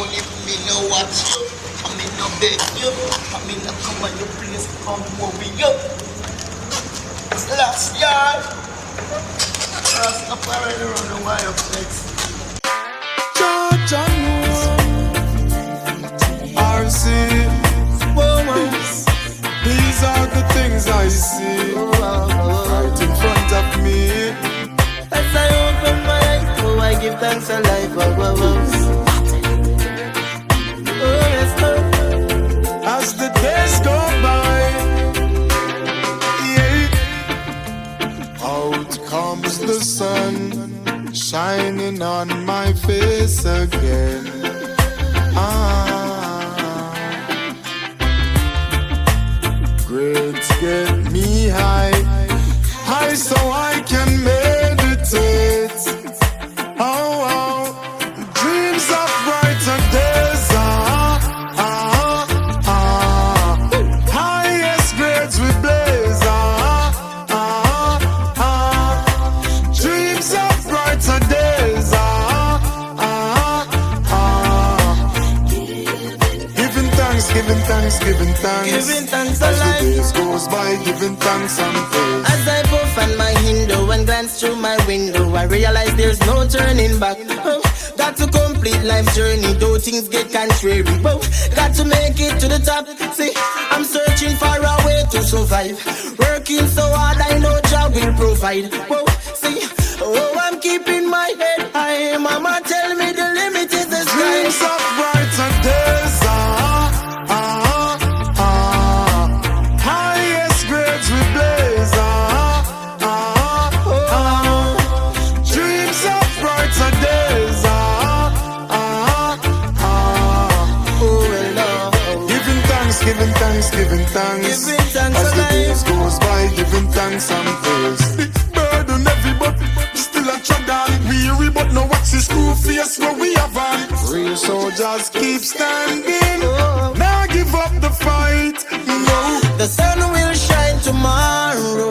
money, me no watch you. I me no beg you. I me no come on your place, come worry you. Last yard. Last up already run the wire flex. Georgia RC these are the things I see right in front of me. As I open my eyes, oh, I give thanks to life. Oh, yes, Lord. As the days go by, yeah, out comes the sun, shining on my face again. Grades get me high, high so I can meditate. Dreams of brighter days. Highest grades we blaze. Dreams of brighter days. Giving thanks, giving thanks, giving thanks. Giving thanks as alive. the days goes by, giving thanks and praise. As I puff on my window and glance through my window, I realize there's no turning back. Oh, got to complete life's journey, though things get contrary. Oh, got to make it to the top. See, I'm searching for a way to survive. Working so hard, I know job will provide. Whoa, see, oh, I'm keeping my head high. Mama tell me the limit is the sky. Dreams of brighter days. Highest grades we blaze. Dreams of brighter days. Giving thanks, giving thanks, giving thanks. Giving thanks as the alive. days goes by, giving thanks and praise. Big burden heavy, but still a chugga. Weary, but no watch the school face where we have on. Real soldiers keep standing. Now give up the fight. No. The sun will shine tomorrow.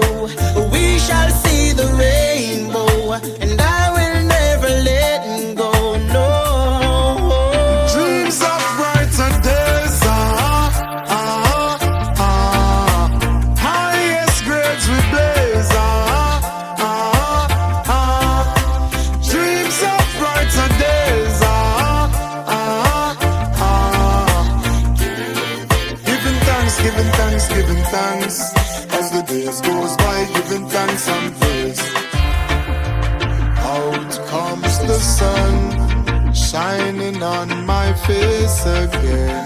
We shall see the rainbow, and I will never let go. No. Dreams of brighter days. Highest grades we blaze. Dreams of brighter days. Giving thanks, giving thanks, giving thanks. As the days goes by, giving thanks and praise. Out comes the sun, shining on my face again.